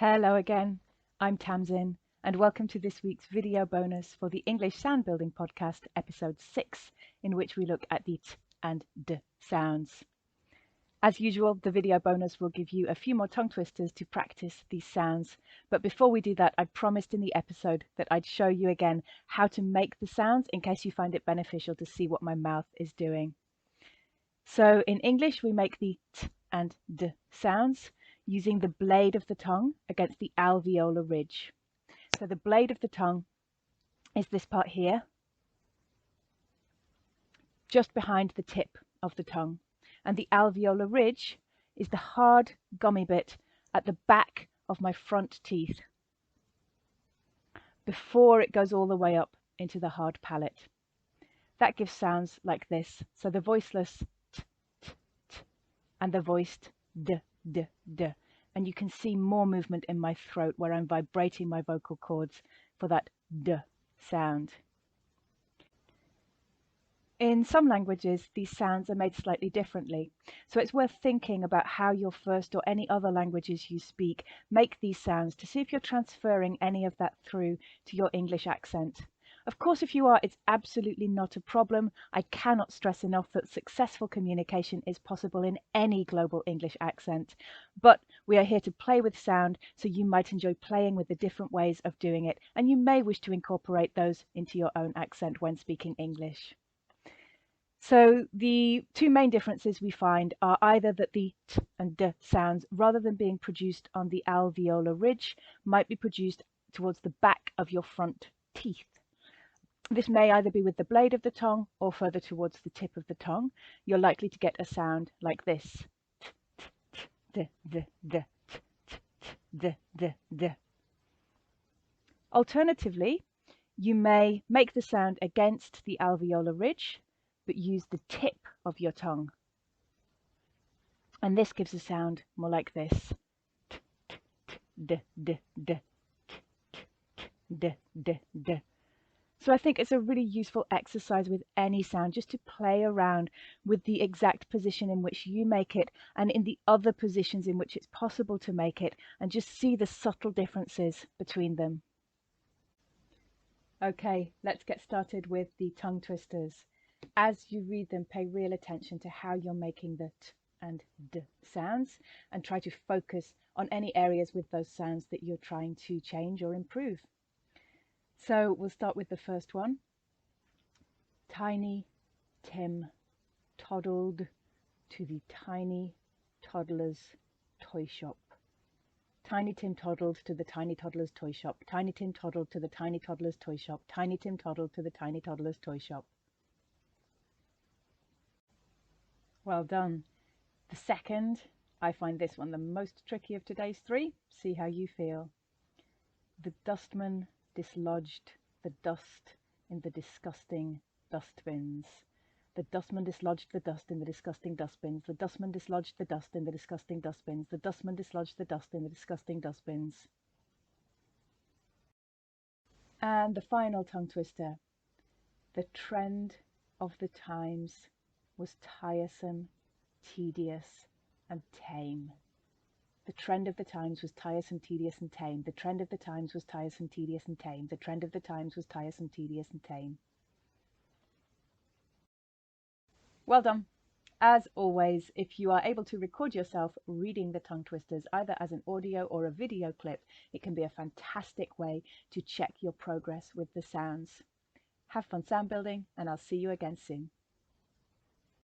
Hello again, I'm Tamsin, and welcome to this week's video bonus for the English Sound Building Podcast, episode 6, in which we look at the t and d sounds. As usual, the video bonus will give you a few more tongue twisters to practice these sounds. But before we do that, I promised in the episode that I'd show you again how to make the sounds in case you find it beneficial to see what my mouth is doing. So in English, we make the t and d sounds using the blade of the tongue against the alveolar ridge. So the blade of the tongue is this part here, just behind the tip of the tongue. And the alveolar ridge is the hard gummy bit at the back of my front teeth before it goes all the way up into the hard palate. That gives sounds like this. So the voiceless t, t, t, and the voiced d, d, d. And you can see more movement in my throat where I'm vibrating my vocal cords for that d sound. In some languages, these sounds are made slightly differently, so it's worth thinking about how your first or any other languages you speak make these sounds to see if you're transferring any of that through to your English accent. Of course, if you are, it's absolutely not a problem. I cannot stress enough that successful communication is possible in any global English accent. But we are here to play with sound, so you might enjoy playing with the different ways of doing it, and you may wish to incorporate those into your own accent when speaking English. So the two main differences we find are either that the t and d sounds, rather than being produced on the alveolar ridge, might be produced towards the back of your front teeth. This may either be with the blade of the tongue or further towards the tip of the tongue. You're likely to get a sound like this. D, d, d, d, d, d. Alternatively, you may make the sound against the alveolar ridge, but use the tip of your tongue. And this gives a sound more like this. D, d, d, d, d, d. So I think it's a really useful exercise with any sound, just to play around with the exact position in which you make it and in the other positions in which it's possible to make it, and just see the subtle differences between them. Okay, let's get started with the tongue twisters. As you read them, pay real attention to how you're making the t and d sounds, and try to focus on any areas with those sounds that you're trying to change or improve. So we'll start with the first one. Tiny Tim toddled to the tiny toddler's toy shop. Tiny Tim toddled to the tiny toddler's toy shop. Tiny Tim toddled to the tiny toddler's toy shop. Tiny Tim toddled to the tiny toddler's toy shop. Well done. The second, I find this one the most tricky of today's three. See how you feel. The dustman dislodged the dust in the disgusting dustbins. The dustman dislodged the dust in the disgusting dustbins. The dustman dislodged the dust in the disgusting dustbins. The dustman dislodged the dust in the disgusting dustbins. And the final tongue twister. The trend of the times was tiresome, tedious, and tame. The trend of the times was tiresome, tedious, and tame. The trend of the times was tiresome, tedious, and tame. The trend of the times was tiresome, tedious, and tame. Well done. As always, if you are able to record yourself reading the tongue twisters, either as an audio or a video clip, it can be a fantastic way to check your progress with the sounds. Have fun sound building, and I'll see you again soon.